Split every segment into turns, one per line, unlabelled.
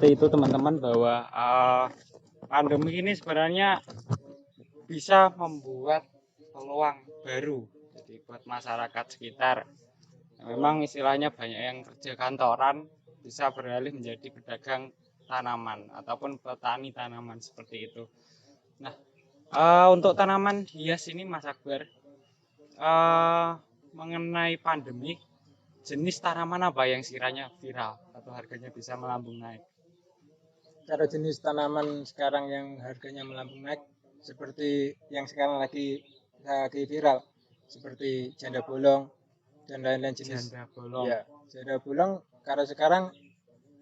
seperti itu teman-teman, bahwa pandemi ini sebenarnya bisa membuat peluang baru jadi buat masyarakat sekitar. Memang istilahnya banyak yang kerja kantoran bisa beralih menjadi pedagang tanaman ataupun petani tanaman seperti itu. Nah, untuk tanaman hias ini Mas Akbar, mengenai pandemi, jenis tanaman apa yang sekiranya viral atau harganya bisa melambung naik?
Kalau jenis tanaman sekarang yang harganya melambung naik, seperti yang sekarang lagi viral, seperti janda bolong dan lain-lain jenis.
Janda bolong.
Ya, janda bolong karena sekarang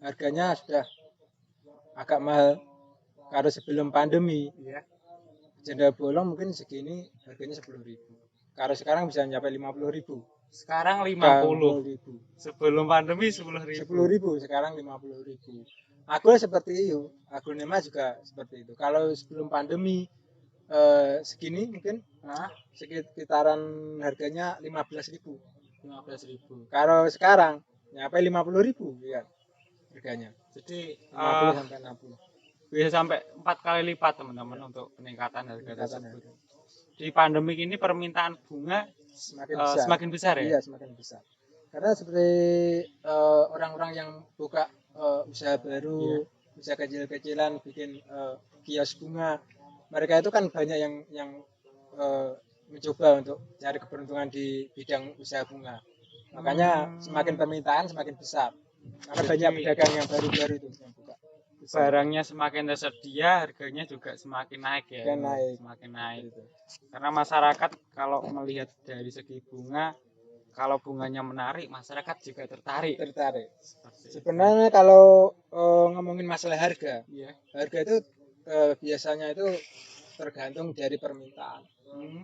harganya sudah agak mahal. Kalau sebelum pandemi,
Iya.
janda bolong mungkin segini harganya 10.000. Kalau sekarang bisa nyampe 50.000.
Sekarang 50.
50.000.
Sebelum pandemi 10.000.
10.000, sekarang 50.000. Agro seperti itu, aglonema juga seperti itu. Kalau sebelum pandemi segini mungkin sekitaran harganya 15.000.
15.000.
Kalau sekarang nyampe 50.000 ya harganya.
Jadi
50 sampai 60.
bisa sampai 4 kali lipat teman-teman untuk peningkatan harga tersebut.
Harga.
Di pandemi ini permintaan bunga semakin besar ya?
Iya, semakin besar. Karena seperti orang-orang yang buka usaha baru, usaha kecil-kecilan, bikin kios bunga, mereka itu kan banyak yang mencoba untuk cari keberuntungan di bidang usaha bunga. Makanya semakin permintaan semakin besar. Karena banyak pedagang yang baru-baru itu yang buka.
Barangnya semakin tersedia, harganya juga semakin naik ya. Semakin naik. Karena masyarakat kalau melihat dari segi bunga, kalau bunganya menarik, masyarakat juga tertarik.
Sebenarnya kalau ngomongin masalah harga, harga itu biasanya itu tergantung dari permintaan.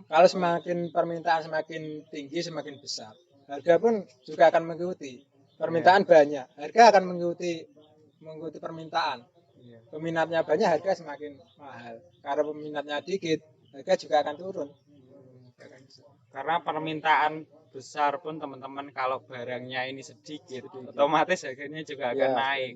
Kalau semakin permintaan semakin tinggi, semakin besar, harga pun juga akan mengikuti. Permintaan banyak, harga akan mengikuti permintaan. Peminatnya banyak, harga semakin mahal. Kalau peminatnya dikit, harga juga akan turun.
Karena permintaan besar pun teman-teman, kalau barangnya ini sedikit, otomatis harganya juga akan naik.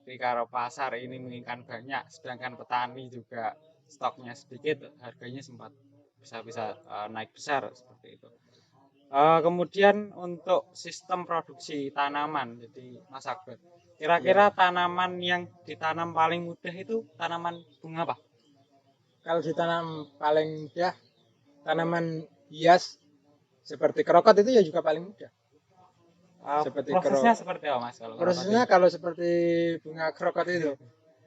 Jadi kalau pasar ini menginginkan banyak, sedangkan petani juga stoknya sedikit, harganya sempat bisa naik besar seperti itu. Kemudian untuk sistem produksi tanaman, jadi Mas Akbar, kira-kira tanaman yang ditanam paling mudah itu tanaman bunga apa?
Kalau ditanam paling mudah, tanaman hias seperti krokot itu ya juga paling mudah.
Prosesnya seperti apa Mas?
Prosesnya kalau seperti bunga krokot itu,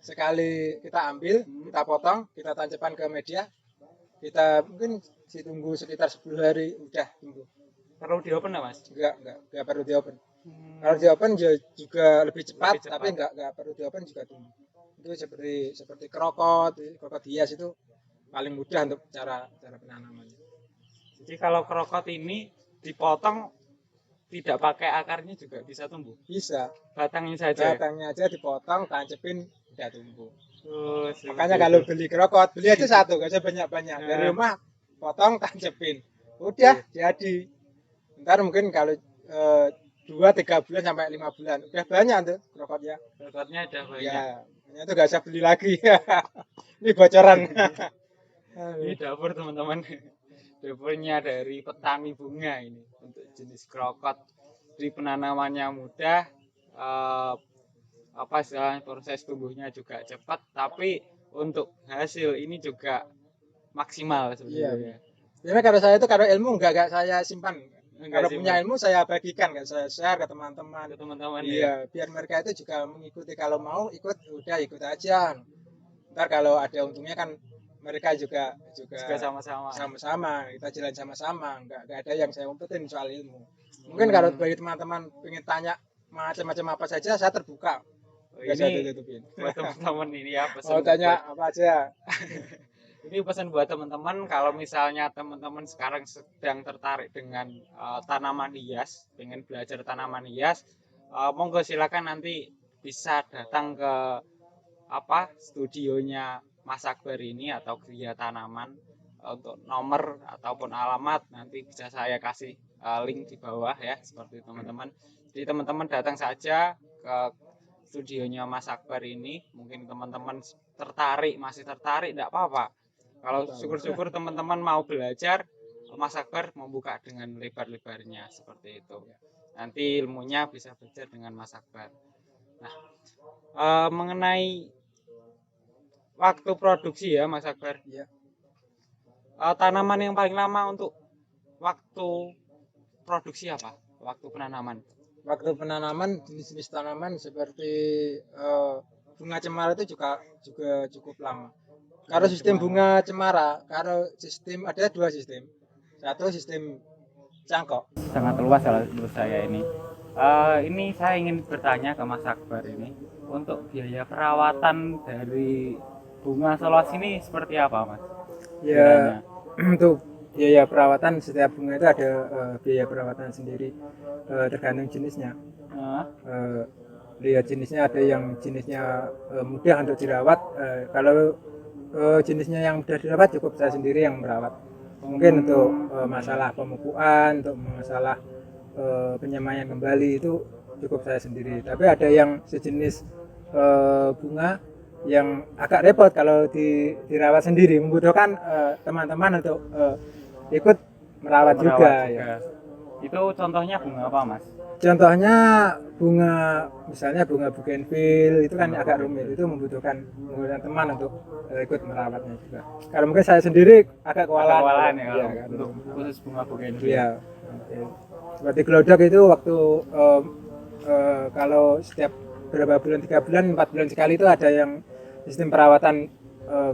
sekali kita ambil, kita potong, kita tancapkan ke media, kita mungkin ditunggu sekitar 10 hari udah tumbuh.
Perlu di open nggak Mas?
Enggak perlu di open. Kalau di open juga lebih cepat, tapi enggak perlu di open juga tumbuh. Itu seperti krokot hias itu paling mudah untuk cara penanamannya.
Jadi kalau krokot ini dipotong tidak pakai akarnya juga bisa tumbuh?
Bisa.
Batangnya saja?
Batangnya aja dipotong, tancepin, udah tumbuh. Makanya kalau beli krokot, beli aja satu, gak usah banyak-banyak. Dari rumah potong, tancepin, udah jadi. Ntar mungkin kalau 2-3 bulan sampai 5 bulan udah banyak tuh krokotnya.
Krokotnya udah banyak.
Ya, itu gak usah beli lagi. Ini bocoran.
Ini dapur teman-teman. Dapurnya dari petani bunga ini untuk jenis krokot. Jadi penanamannya mudah, proses tumbuhnya juga cepat, tapi untuk hasil ini juga maksimal sebenarnya.
Jadi kalau saya itu kalau ilmu enggak saya simpan. Kalau punya ilmu saya bagikan, saya share ke teman-teman. Iya, biar mereka itu juga mengikuti. Kalau mau ikut, udah ikut aja. Ntar kalau ada untungnya kan mereka juga sama-sama. Kita jalan sama-sama. Enggak ada yang saya umpetin soal ilmu. Mungkin kalau bagi teman-teman pengen tanya macam-macam apa saja, saya terbuka.
Ini buat teman-teman ini ya, pesan.
Mau tanya apa aja.
Ini pesan buat teman-teman, kalau misalnya teman-teman sekarang sedang tertarik dengan tanaman hias, pengen belajar tanaman hias, monggo silakan nanti bisa datang ke studionya Mas Akbar ini atau Gria Tanaman. Untuk nomor ataupun alamat nanti bisa saya kasih link di bawah ya, seperti teman-teman. Jadi teman-teman datang saja ke studionya Mas Akbar ini. Mungkin teman-teman masih tertarik, tidak apa-apa. Kalau syukur-syukur teman-teman mau belajar, Mas Akbar membuka dengan lebar-lebarnya seperti itu. Nanti ilmunya bisa belajar dengan Mas Akbar. Nah, mengenai waktu produksi ya Mas Akbar.
Ya.
Tanaman yang paling lama untuk waktu produksi apa? Waktu penanaman.
Waktu penanaman jenis-jenis tanaman seperti bunga cemara itu juga cukup lama. Kalau sistem bunga cemara, ada dua sistem. Satu sistem cangkok.
Sangat luas menurut saya ini. Ini saya ingin bertanya ke Mas Akbar ini, untuk biaya perawatan dari bunga seluas ini seperti apa, Mas?
Ya, untuk biaya perawatan setiap bunga itu ada biaya perawatan sendiri, tergantung jenisnya. Lihat jenisnya, ada yang jenisnya mudah untuk dirawat. Kalau jenisnya yang mudah dirawat cukup saya sendiri yang merawat. Mungkin untuk masalah pemupukan, untuk masalah penyemaian kembali itu cukup saya sendiri. Tapi ada yang sejenis bunga yang agak repot kalau dirawat sendiri, membutuhkan teman-teman untuk ikut merawat juga. Ya.
Itu contohnya bunga apa, Mas?
Contohnya misalnya bunga bougainville itu kan agak rumit, itu membutuhkan teman untuk ikut merawatnya juga. Kalau mungkin saya sendiri agak kewalahan
ya, kan? Untuk khusus bunga bougainville.
Iya. Seperti gelodok itu waktu kalau setiap berapa bulan, 3 bulan, 4 bulan sekali itu ada yang sistem perawatan,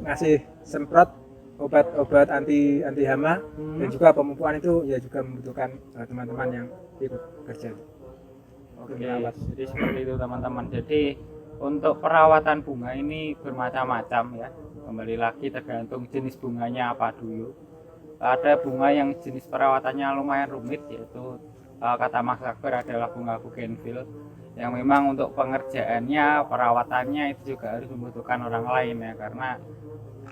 ngasih semprot obat anti hama, dan juga pemupukan itu ya juga membutuhkan teman-teman yang ikut kerja.
Oke, jadi seperti itu teman-teman. Jadi untuk perawatan bunga ini bermacam-macam ya. Kembali lagi tergantung jenis bunganya apa dulu. Ada bunga yang jenis perawatannya lumayan rumit, yaitu kata Mas Akbar adalah bunga bougainville, yang memang untuk pengerjaannya, perawatannya itu juga harus membutuhkan orang lain ya, karena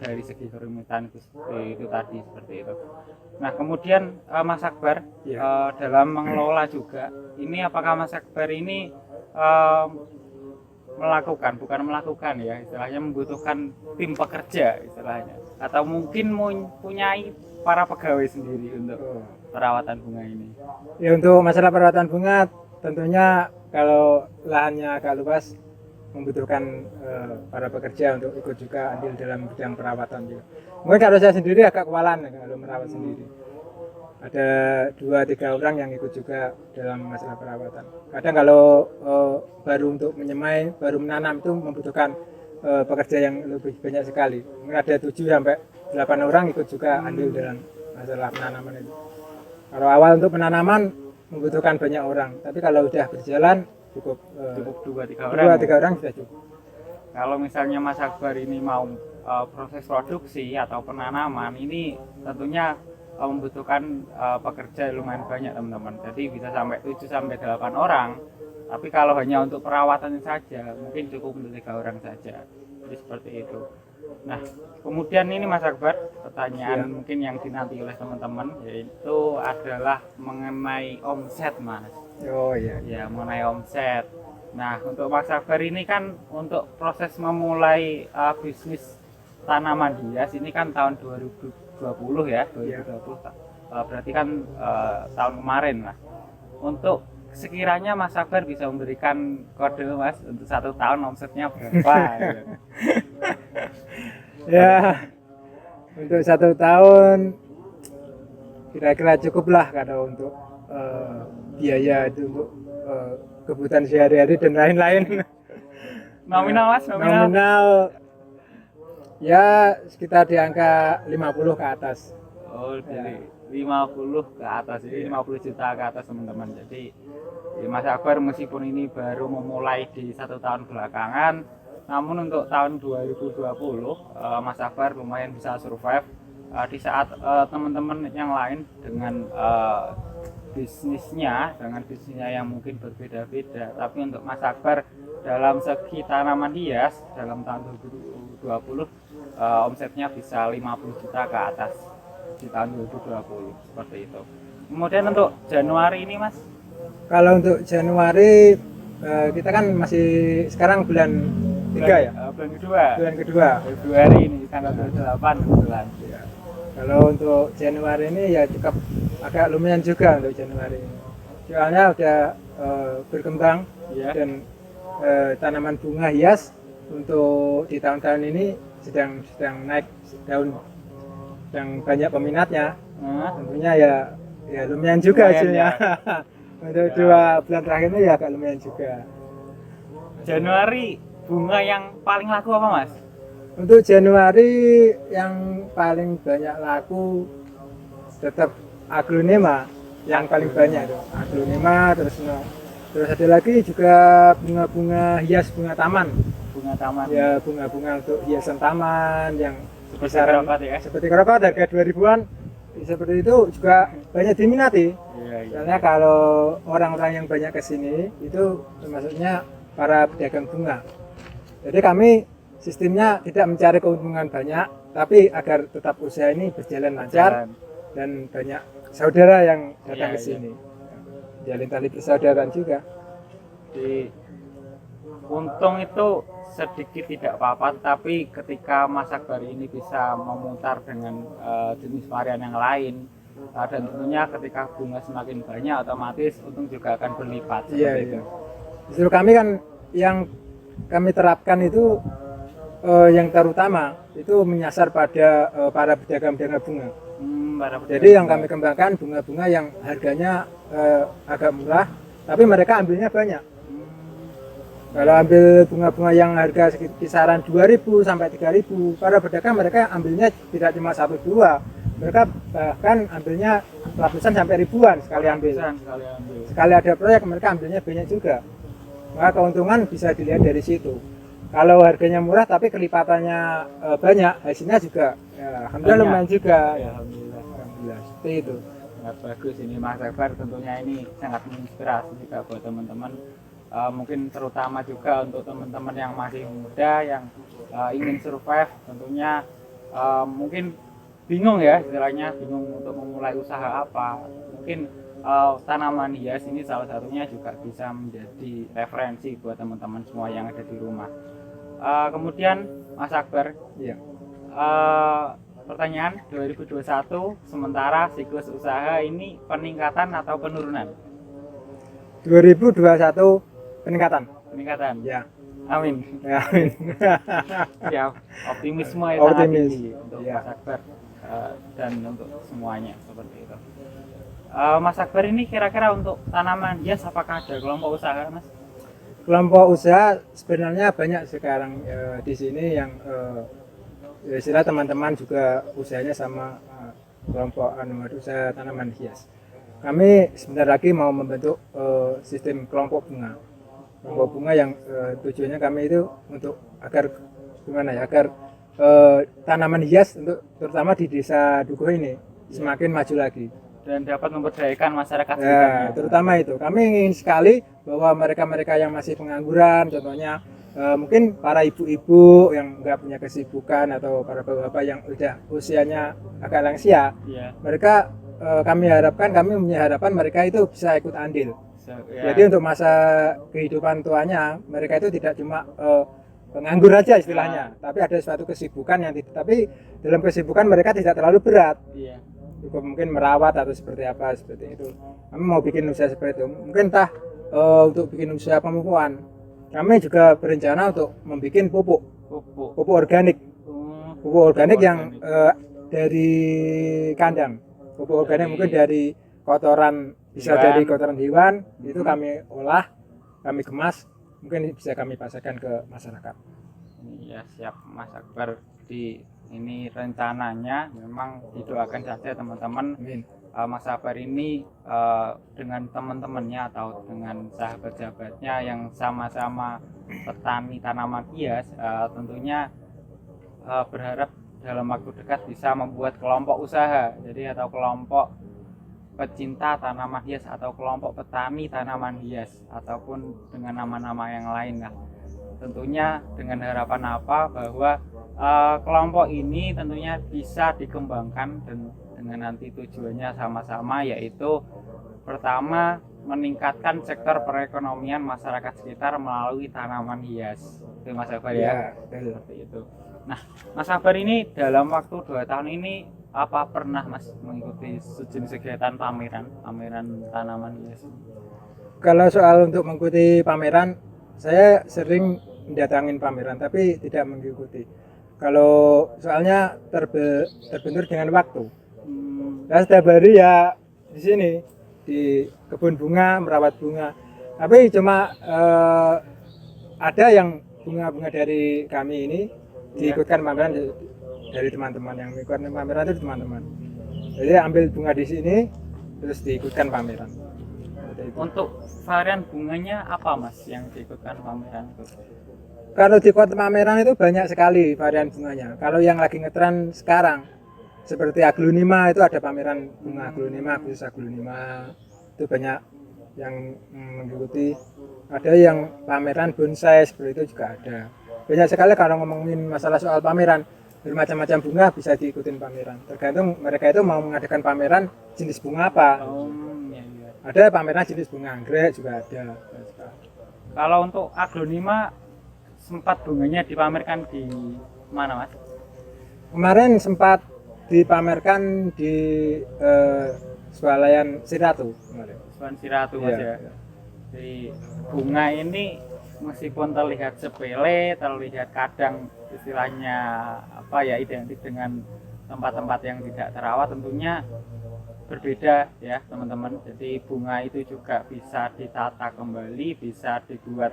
dari segi kerumitan itu tadi seperti itu. Nah, kemudian Mas Akbar dalam mengelola juga ini, apakah Mas Akbar ini bukan melakukan ya, istilahnya membutuhkan tim pekerja istilahnya, atau mungkin mempunyai para pegawai sendiri untuk perawatan bunga ini?
Ya, untuk masalah perawatan bunga tentunya kalau lahannya agak luas membutuhkan para pekerja untuk ikut juga andil dalam bidang perawatan juga. Mungkin kalau saya sendiri agak kewalahan kalau merawat sendiri. Ada 2-3 orang yang ikut juga dalam masalah perawatan. Kadang kalau baru untuk menyemai, baru menanam itu membutuhkan pekerja yang lebih banyak sekali. Mungkin ada 7-8 orang ikut juga andil dalam masalah penanaman itu. Kalau awal untuk penanaman membutuhkan banyak orang, tapi kalau sudah berjalan cukup 2-3 orang sudah cukup.
Kalau misalnya Mas Akbar ini mau proses produksi atau penanaman, ini tentunya membutuhkan pekerja lumayan banyak teman-teman. Jadi bisa sampai 7-8 orang. Tapi kalau hanya untuk perawatan saja mungkin cukup untuk 3 orang saja. Jadi seperti itu. Nah, kemudian ini Mas Akbar, pertanyaan mungkin yang dinanti oleh teman-teman, yaitu adalah mengenai omset, Mas.
Oh iya.
Ya, mengenai omset. Nah, untuk Mas Akbar ini kan untuk proses memulai bisnis tanaman hias ini kan tahun 2020 ya, 2020. Berarti kan tahun kemarin lah. Untuk sekiranya Mas Akbar bisa memberikan kode, Mas, untuk 1 tahun omsetnya berapa?
Ya, untuk 1 tahun kira-kira cukup lah kalau untuk biaya itu untuk kebutuhan sehari-hari dan lain-lain.
Nominal, Mas?
Nominal ya sekitar di angka 50 ke atas.
Oh, dari 50 ke atas, jadi 50 juta ke atas teman-teman. Jadi Mas Akbar meskipun ini baru memulai di 1 tahun belakangan, namun untuk tahun 2020 Mas Akbar lumayan bisa survive di saat teman-teman yang lain dengan bisnisnya yang mungkin berbeda-beda. Tapi untuk Mas Akbar dalam segi tanaman hias dalam tahun 2020 omsetnya bisa 50 juta ke atas di tahun 2020 seperti itu. Kemudian untuk Januari ini, Mas?
Kalau untuk Januari kita kan masih sekarang bulan 3 ya?
Bulan kedua.
Bulan kedua.
Februari ini tanggal 28 kebetulan.
Ya. Kalau untuk Januari ini ya cukup agak lumayan juga untuk Januari ini. Soalnya udah berkembang dan tanaman bunga hias untuk di tahun-tahun ini sedang naik daun, sedang banyak peminatnya. Tentunya ya lumayan juga hasilnya. Untuk 2 bulan terakhir ini ya agak lumayan juga.
Januari bunga yang paling laku apa Mas?
Untuk Januari yang paling banyak laku tetap aglonema yang paling banyak itu. Aglonema terus ada lagi juga bunga-bunga hias bunga taman.
Bunga taman.
Ya, bunga-bunga untuk hiasan taman yang
seperti
kerokot harga 2000-an. Seperti itu juga banyak diminati. Soalnya kalau orang-orang yang banyak kesini itu termasuknya para pedagang bunga. Jadi kami sistemnya tidak mencari keuntungan banyak, tapi agar tetap usaha ini berjalan lancar dan banyak saudara yang datang ke sini. Jalin tali persaudaraan juga.
Di untung itu sedikit tidak apa-apa, tapi ketika Mas Akbar ini bisa memutar dengan jenis varian yang lain, dan tentunya ketika bunga semakin banyak otomatis untung juga akan berlipat.
Iya. Justru kami kan yang kami terapkan itu yang terutama itu menyasar pada para pedagang-pedagang bunga. Jadi yang kami kembangkan bunga-bunga yang harganya agak murah, tapi mereka ambilnya banyak. Kalau ambil bunga-bunga yang harga kisaran 2.000 sampai 3.000, para pedagang mereka ambilnya tidak cuma 1-2, mereka bahkan ambilnya ratusan sampai ribuan sekali ambil. Sekali ada proyek mereka ambilnya banyak juga. Maka keuntungan bisa dilihat dari situ. Kalau harganya murah tapi kelipatannya banyak, hasilnya juga ya, alhamdulillah lumayan juga.
Ya, alhamdulillah.
Seperti itu.
Sangat bagus ini Mas Akbar, tentunya ini sangat menginspirasi juga buat teman-teman. Mungkin terutama juga untuk teman-teman yang masih muda yang ingin survive, tentunya mungkin bingung ya istilahnya, bingung untuk memulai usaha apa. Mungkin tanaman hias ini salah satunya juga bisa menjadi referensi buat teman-teman semua yang ada di rumah. Kemudian Mas Akbar, pertanyaan 2021 sementara siklus usaha ini peningkatan atau penurunan?
2021 peningkatan. Ya.
Amin.
Ya, amin.
Ya, optimisme ya sangat tinggi untuk Mas Akbar dan untuk semuanya seperti itu. Mas Akbar ini kira-kira untuk tanaman hias apakah ada kelompok usaha, Mas?
Kelompok usaha sebenarnya banyak sekarang di sini yang istilah teman-teman juga usahanya sama kelompok usaha tanaman hias. Kami sebentar lagi mau membentuk sistem kelompok bunga. Kelompok bunga yang tujuannya kami itu untuk agar gimana ya, agar tanaman hias untuk terutama di desa Dukuh ini semakin maju lagi
dan dapat memberdayakan masyarakat
ya, terutama itu kami ingin sekali bahwa mereka-mereka yang masih pengangguran, contohnya mungkin para ibu-ibu yang nggak punya kesibukan atau para bapak-bapak yang udah usianya agak lansia, mereka kami punya harapan mereka itu bisa ikut andil. Jadi untuk masa kehidupan tuanya mereka itu tidak cuma penganggur aja istilahnya, tapi ada suatu kesibukan yang tapi dalam kesibukan mereka tidak terlalu berat. Cukup mungkin merawat atau seperti apa seperti itu. Kami mau bikin usaha seperti itu. Mungkin untuk bikin usaha pemupukan. Kami juga berencana untuk membuat pupuk organik. Pupuk organik yang dari kandang. Pupuk organik mungkin dari kotoran, bisa dari kotoran hewan, itu kami olah, kami kemas, mungkin bisa kami pasarkan ke masyarakat.
Ya, siap Mas Akbar. Ini rencananya memang didoakan saja teman-teman. Mas Akbar ini dengan teman-temannya atau dengan sahabat-sahabatnya yang sama-sama petani tanaman hias, tentunya berharap dalam waktu dekat bisa membuat kelompok usaha, jadi atau kelompok pecinta tanaman hias atau kelompok petani tanaman hias ataupun dengan nama-nama yang lain lah. Tentunya dengan harapan apa bahwa kelompok ini tentunya bisa dikembangkan dan dengan nanti tujuannya sama-sama, yaitu pertama meningkatkan sektor perekonomian masyarakat sekitar melalui tanaman hias. Itu Mas Akbar ya. Seperti itu. Nah, Mas Akbar ini dalam waktu 2 tahun ini apa pernah Mas mengikuti sejenis kegiatan pameran tanaman hias?
Kalau soal untuk mengikuti pameran, saya sering mendatangin pameran tapi tidak mengikuti. Kalau soalnya terbentur dengan waktu. Nah, setiap hari ya di sini di kebun bunga merawat bunga. Tapi cuma ada yang bunga-bunga dari kami ini diikutkan pameran dari teman-teman, yang mengikuti pameran itu teman-teman. Jadi ambil bunga di sini terus diikutkan pameran.
Untuk varian bunganya apa Mas yang diikutkan pameran itu?
Kalau di kota pameran itu banyak sekali varian bunganya. Kalau yang lagi ngetren sekarang seperti aglonema, itu ada pameran bunga aglonema, khusus aglonema. Itu banyak yang mengikuti. Ada yang pameran bonsai seperti itu juga ada. Banyak sekali kalau ngomongin masalah soal pameran, bermacam-macam bunga bisa diikutin pameran. Tergantung mereka itu mau mengadakan pameran jenis bunga apa.
Iya.
Ada pameran jenis bunga anggrek juga ada.
Kalau untuk aglonema sempat bunganya dipamerkan di mana Mas?
Kemarin sempat dipamerkan di Swalayan Siratu kemarin.
Swalayan Siratu Mas ya. Jadi bunga ini meskipun terlihat sepele, terlihat kadang istilahnya apa ya, identik dengan tempat-tempat yang tidak terawat, tentunya berbeda ya teman-teman. Jadi bunga itu juga bisa ditata kembali, bisa dibuat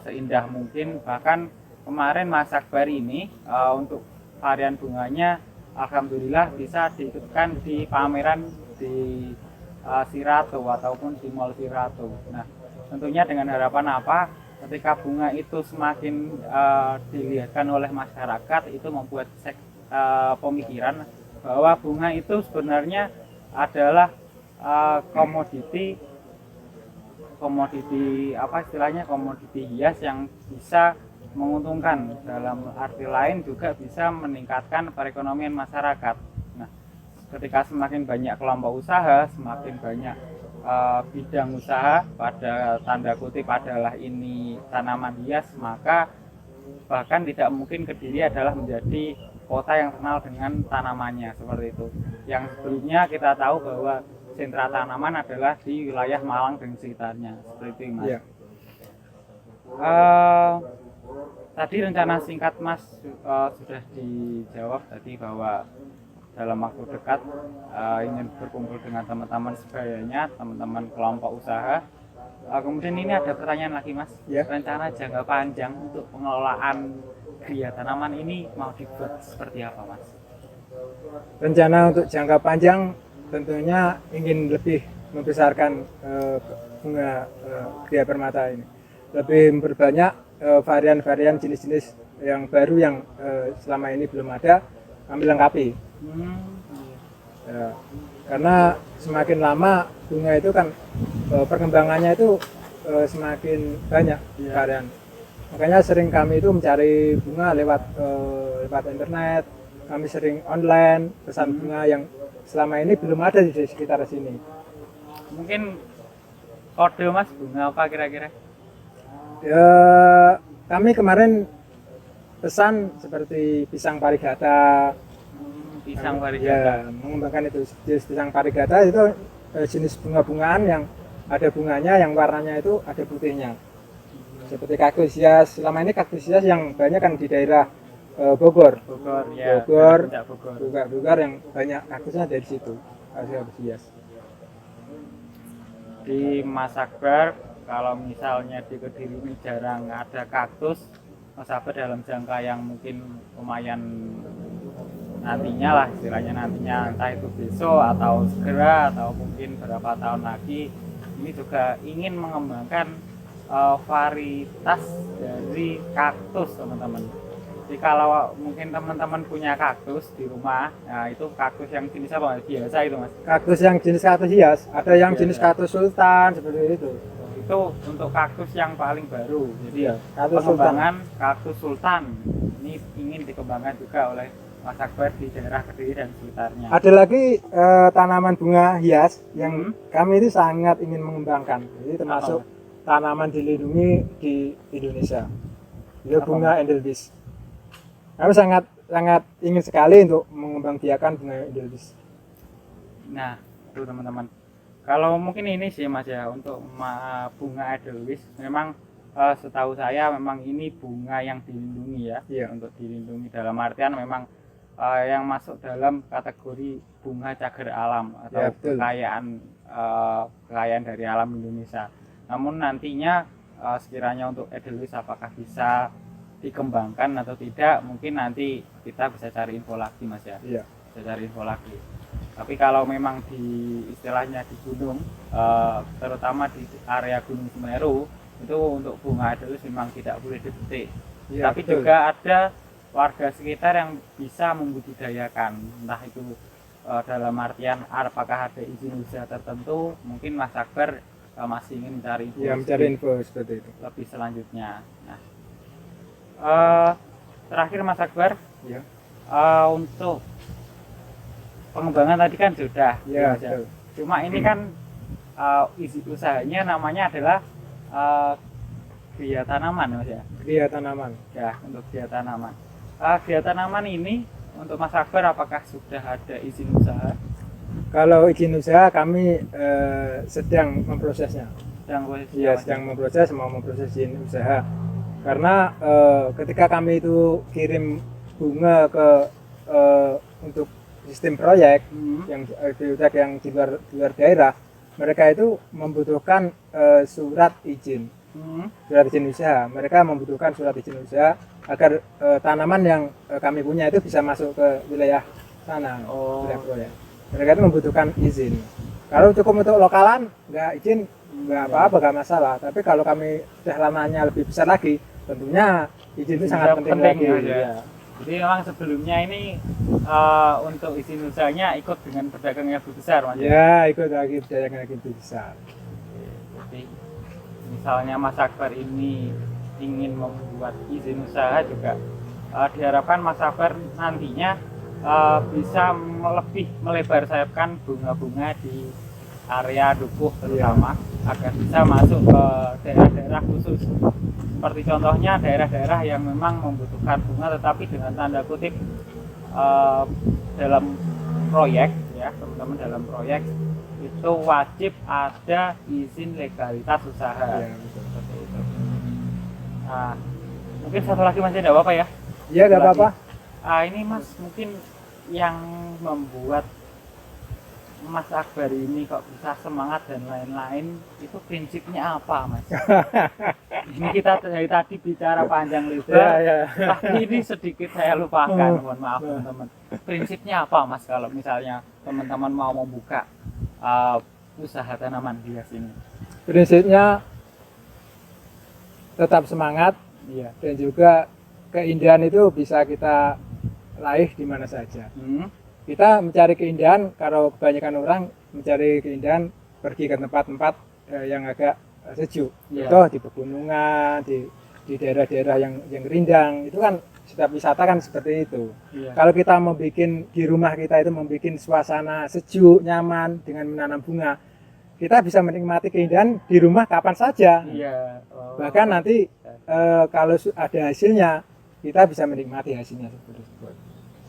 seindah mungkin. Bahkan kemarin Mas Akbar ini untuk varian bunganya alhamdulillah bisa diikutkan di pameran di Siratu ataupun di Mall Siratu. Nah, tentunya dengan harapan apa? Ketika bunga itu semakin dilihatkan oleh masyarakat, itu membuat pemikiran bahwa bunga itu sebenarnya adalah komoditi apa istilahnya, komoditi hias yang bisa menguntungkan. Dalam arti lain juga bisa meningkatkan perekonomian masyarakat. Nah, ketika semakin banyak kelompok usaha, semakin banyak bidang usaha, pada tanda kutip adalah ini tanaman hias, maka bahkan tidak mungkin Kediri adalah menjadi kota yang terkenal dengan tanamannya seperti itu. Yang sebelumnya kita tahu bahwa sentra tanaman adalah di wilayah Malang dan sekitarnya, seperti itu Mas. Ya. Tadi rencana singkat Mas sudah dijawab tadi bahwa dalam waktu dekat ingin berkumpul dengan teman-teman sebayanya, teman-teman kelompok usaha. Kemudian ini ada pertanyaan lagi Mas, ya. Rencana jangka panjang untuk pengelolaan gria tanaman ini mau dibuat seperti apa Mas?
Rencana untuk jangka panjang tentunya ingin lebih membesarkan bunga gria permata ini, lebih memperbanyak varian-varian jenis-jenis yang baru yang selama ini belum ada, kami lengkapi. Ya, karena semakin lama bunga itu kan perkembangannya itu semakin banyak varian. Makanya sering kami itu mencari bunga lewat internet. Kami sering online pesan bunga yang selama ini belum ada di sekitar sini.
Mungkin kode Mas, bunga apa kira-kira?
Ya, kami kemarin pesan seperti pisang parigata.
Pisang parigata.
Ya, mengembangkan itu jenis pisang parigata itu jenis bunga-bungaan yang ada bunganya, yang warnanya itu ada putihnya. Seperti kaktus hias. Selama ini kaktus hias yang banyak kan di daerah Bogor.
Ya.
Bogor yang banyak kaktusnya dari situ. Kaktus hias.
Di Mas Akbar, kalau misalnya di Kediri ini jarang ada kaktus, Mas Akbar dalam jangka yang mungkin lumayan nantinya lah, istilahnya nantinya, entah itu besok atau segera atau mungkin beberapa tahun lagi, ini juga ingin mengembangkan varietas dari kaktus teman-teman. Jadi kalau mungkin teman-teman punya kaktus di rumah, nah itu kaktus yang jenis apa biasa itu Mas?
Kaktus yang jenis kaktus hias, ada yang jenis kaktus sultan seperti itu.
Itu untuk kaktus yang paling baru. Jadi
kaktus
pengembangan sultan. Kaktus sultan ini ingin dikembangkan juga oleh Mas Akbar di daerah Kediri dan sekitarnya.
Ada lagi tanaman bunga hias yang kami itu sangat ingin mengembangkan. Ini termasuk tanaman dilindungi di Indonesia. Itu bunga Edelweiss. Kami sangat ingin sekali untuk mengembangbiakan bunga Edelweiss.
Nah, itu teman-teman. Kalau mungkin ini sih Mas ya, untuk bunga Edelweiss memang setahu saya memang ini bunga yang dilindungi ya.
Iya.
Untuk dilindungi dalam artian memang yang masuk dalam kategori bunga cagar alam atau
Ya,
kekayaan dari alam Indonesia. Namun nantinya sekiranya untuk Edelweiss apakah bisa dikembangkan atau tidak, mungkin nanti kita bisa cari info lagi Mas ya.
Iya.
Bisa cari info lagi. Tapi kalau memang di istilahnya di gunung, terutama di area Gunung Semeru, itu untuk bunga Edelweiss memang tidak boleh dipetik.
Ya,
tapi
betul.
juga ada warga sekitar yang bisa membudidayakan, entah itu dalam artian apakah ada izin usaha tertentu. Mungkin Mas Akbar masih ingin mencari info,
Ya, mencari info seperti itu.
lebih selanjutnya. Nah, terakhir Mas Akbar,
Ya.
untuk pengembangan tadi kan sudah,
Ya,
Mas ya.
betul.
Cuma ini kan izin usahanya namanya adalah Gria Tanaman Mas ya.
Gria tanaman.
Ya, untuk Gria Tanaman. Gria Tanaman ini untuk Mas Akbar apakah sudah ada izin usaha?
Kalau izin usaha kami sedang memprosesnya. Iya, sedang memproses, mau memproses izin usaha. Karena ketika kami itu kirim bunga ke untuk sistem proyek yang di luar daerah, mereka itu membutuhkan surat izin usaha. Mereka membutuhkan surat izin usaha agar tanaman yang kami punya itu bisa masuk ke wilayah sana, wilayah proyek. Mereka itu membutuhkan izin. Kalau cukup untuk lokalan, nggak izin, nggak apa-apa, nggak masalah. Tapi kalau kami sudah lamanya lebih besar lagi, tentunya izin itu sangat penting lagi.
Ya. Jadi memang sebelumnya ini untuk izin usahanya ikut dengan pedagang yang lebih besar, Mas.
Ya, ikut lagi pedagang yang lebih besar.
Jadi misalnya Mas Akbar ini ingin membuat izin usaha juga, diharapkan Mas Akbar nantinya bisa lebih melebar sayapkan bunga-bunga di area Dukuh terutama, agar bisa masuk ke daerah-daerah khusus. Seperti contohnya daerah-daerah yang memang membutuhkan bunga tetapi dengan tanda kutip dalam proyek ya teman-teman, dalam proyek itu wajib ada izin legalitas usaha.
Ya, betul.
Seperti itu. Nah, mungkin satu lagi Mas, tidak apa-apa ya?
Iya, nggak apa-apa.
Ini Mas, mungkin yang membuat Mas Akbar ini kok bisa semangat dan lain-lain itu prinsipnya apa Mas? Ini kita dari tadi bicara panjang lebar, tapi ini sedikit saya lupakan, mohon maaf teman-teman. Prinsipnya apa Mas kalau misalnya teman-teman mau membuka usaha tanaman hias ini?
Prinsipnya tetap semangat, dan juga keindahan itu bisa kita raih di mana saja. Kita mencari keindahan, kalau kebanyakan orang mencari keindahan pergi ke tempat-tempat yang agak sejuk. Contoh di pegunungan, di daerah-daerah yang rindang, itu kan setiap wisata kan seperti itu. Kalau kita membuat di rumah kita itu membuat suasana sejuk, nyaman dengan menanam bunga, kita bisa menikmati keindahan di rumah kapan saja. Bahkan nanti kalau ada hasilnya, kita bisa menikmati hasilnya seperti itu.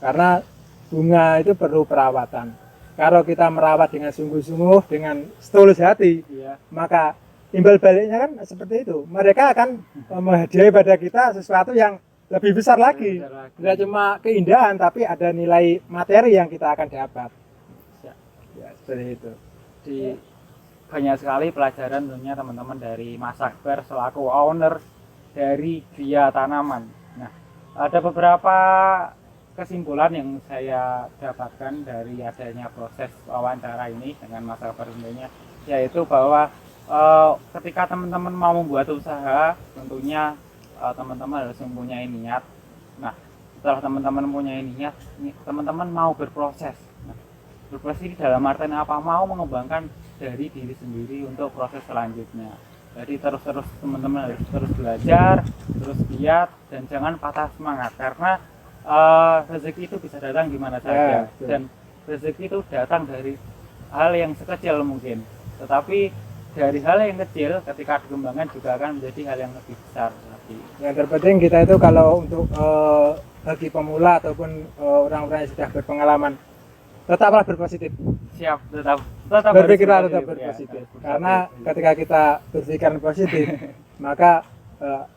Karena bunga itu perlu perawatan. Kalau kita merawat dengan sungguh-sungguh, dengan setulus hati, maka timbal baliknya kan seperti itu. Mereka akan menghadiahi pada kita sesuatu yang lebih besar lagi. Tidak cuma keindahan, tapi ada nilai materi yang kita akan dapat. Ya, seperti itu.
Banyak sekali pelajaran tentunya teman-teman dari Mas Akbar selaku owner dari Gria Tanaman. Nah, ada beberapa kesimpulan yang saya dapatkan dari adanya proses wawancara ini dengan Mas Akbar tentunya, yaitu bahwa ketika teman-teman mau membuat usaha, tentunya teman-teman harus mempunyai niat. Nah, setelah teman-teman mempunyai niat, teman-teman mau berproses. Nah, berproses ini dalam artian apa? Mau mengembangkan dari diri sendiri untuk proses selanjutnya. Jadi teman-teman harus terus belajar, terus giat, dan jangan patah semangat, karena rezeki itu bisa datang di mana saja, dan rezeki itu datang dari hal yang sekecil mungkin, tetapi dari hal yang kecil ketika dikembangkan juga akan menjadi hal yang lebih besar lagi.
Yang terpenting kita itu kalau untuk bagi pemula ataupun orang-orang yang sudah berpengalaman, tetaplah berpositif.
Siap, tetap
berpikirlah tetap berpositif. Karena ketika kita berpikiran positif, maka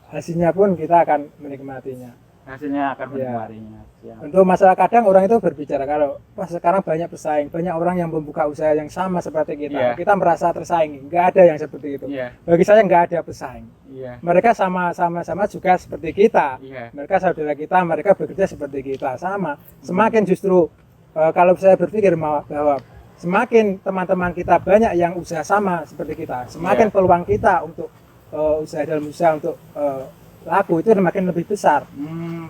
hasilnya pun kita akan menikmatinya.
Hasilnya akan menikmatinya.
Untuk masalah kadang orang itu berbicara kalau sekarang banyak pesaing, banyak orang yang membuka usaha yang sama seperti kita. Kita merasa tersaingi. Nggak ada yang seperti itu. Bagi saya nggak ada pesaing. Mereka sama-sama juga seperti kita. Mereka saudara kita, mereka bekerja seperti kita, sama. Semakin justru kalau saya berpikir bahwa semakin teman-teman kita banyak yang usaha sama seperti kita, semakin peluang kita untuk usaha dalam usaha untuk laku itu semakin lebih besar.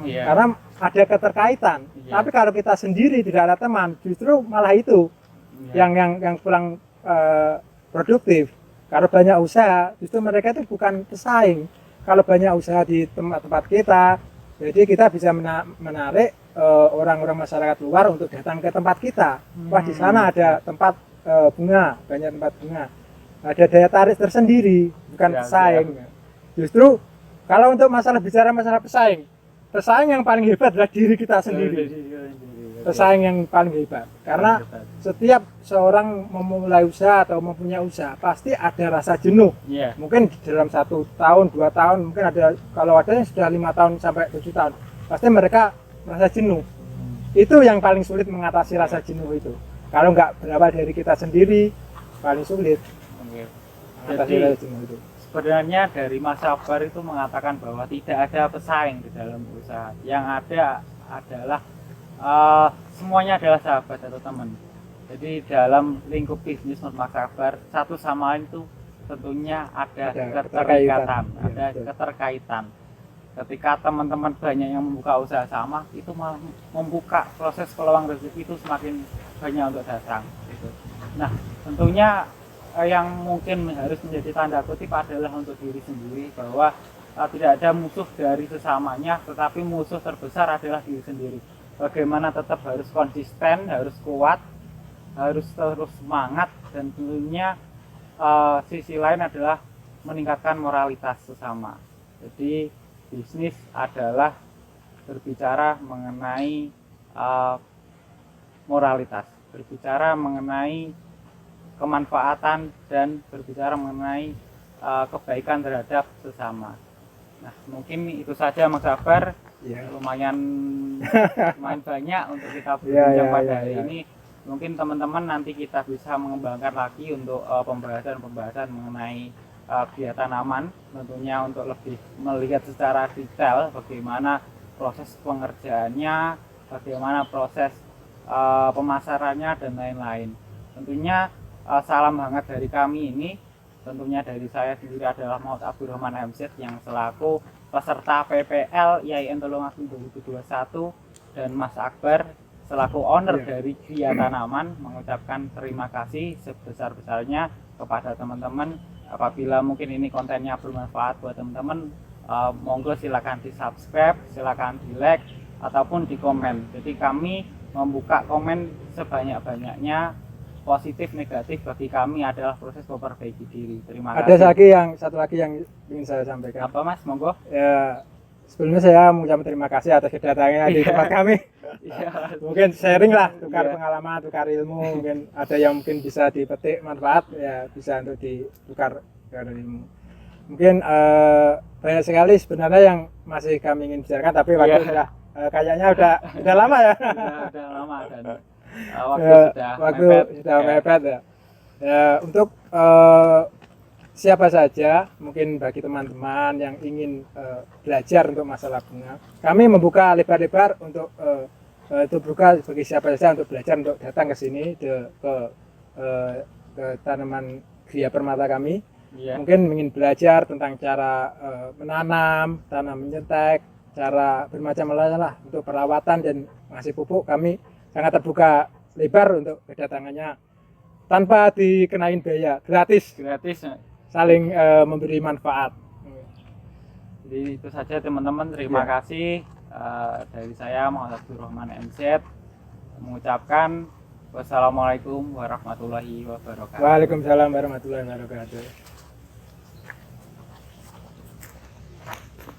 Karena ada keterkaitan. Tapi kalau kita sendiri tidak ada teman, justru malah itu yang kurang produktif. Kalau banyak usaha, justru mereka itu bukan pesaing. Kalau banyak usaha di tempat-tempat kita, jadi kita bisa menarik orang-orang masyarakat luar untuk datang ke tempat kita. Wah, di sana ada tempat bunga, banyak tempat bunga. Ada daya tarik tersendiri, bukan pesaing. Justru kalau untuk bicara masalah pesaing yang paling hebat adalah diri kita sendiri. Pesaing yang paling hebat. Karena setiap seorang memulai usaha atau mempunyai usaha, pasti ada rasa jenuh. Mungkin dalam 1 tahun, 2 tahun, mungkin ada, kalau ada yang sudah 5 tahun sampai 7 tahun, pasti mereka merasa jenuh. Itu yang paling sulit mengatasi rasa jenuh itu. Kalau nggak berawal dari kita sendiri, paling sulit mengatasi rasa jenuh itu.
Sebenarnya dari Mas Sabar itu mengatakan bahwa tidak ada pesaing di dalam usaha. Yang ada adalah semuanya adalah sahabat atau teman. Jadi dalam lingkup bisnis Mas Sabar, satu sama lain itu tentunya ada keterikatan, ada keterkaitan. Ketika teman-teman banyak yang membuka usaha sama, itu malah membuka proses peluang rezeki itu semakin banyak untuk datang. Gitu. Nah, tentunya yang mungkin harus menjadi tanda kutip adalah untuk diri sendiri, bahwa tidak ada musuh dari sesamanya, tetapi musuh terbesar adalah diri sendiri. Bagaimana tetap harus konsisten, harus kuat, harus terus semangat, dan tentunya sisi lain adalah meningkatkan moralitas sesama. Jadi bisnis adalah berbicara mengenai moralitas, berbicara mengenai kemanfaatan, dan berbicara mengenai kebaikan terhadap sesama. Nah, mungkin itu saja Mas Sabar. Lumayan banyak untuk kita berbincang pada hari ini. Mungkin teman-teman nanti kita bisa mengembangkan lagi untuk pembahasan mengenai biota tanaman, tentunya untuk lebih melihat secara detail bagaimana proses pengerjaannya, bagaimana proses pemasarannya, dan lain-lain. Tentunya salam hangat dari kami ini, tentunya dari saya sendiri adalah Maud Abdurrahman MZ yang selaku peserta PPL IAIN Tulungagung 2021, dan Mas Akbar selaku owner dari Gria Tanaman mengucapkan terima kasih sebesar-besarnya kepada teman-teman. Apabila mungkin ini kontennya bermanfaat buat teman-teman, monggo silakan di subscribe, silakan di like, ataupun di komen. Jadi kami membuka komen sebanyak-banyaknya. Positif negatif bagi kami adalah proses memperbaiki diri. Terima kasih.
Ada satu lagi yang ingin saya sampaikan.
Apa Mas? Monggo.
Ya, sebelumnya saya mengucapkan terima kasih atas kedatangannya di tempat kami. Mungkin sharing lah, tukar pengalaman, tukar ilmu. Mungkin ada yang mungkin bisa dipetik manfaat, ya bisa untuk ditukar ilmu. Mungkin banyak sekali sebenarnya yang masih kami ingin bicarakan, tapi waktu kayaknya udah lama ya.
Udah lama, dan
waktu sudah mepet ya. Untuk siapa saja, mungkin bagi teman-teman yang ingin belajar untuk masalah bunga, kami membuka lebar-lebar untuk terbuka bagi siapa saja untuk belajar, untuk datang ke sini ke tanaman Gria Permata kami. Mungkin ingin belajar tentang cara menanam, tanam mencetek, cara bermacam-macam lah untuk perawatan dan ngasih pupuk. Kami sangat terbuka lebar untuk kedatangannya tanpa dikenain biaya, gratis saling memberi manfaat.
Jadi itu saja teman-teman, terima kasih. Dari saya Muhammad Abdurrahman MZ mengucapkan wassalamualaikum warahmatullahi wabarakatuh.
Waalaikumsalam warahmatullahi wabarakatuh.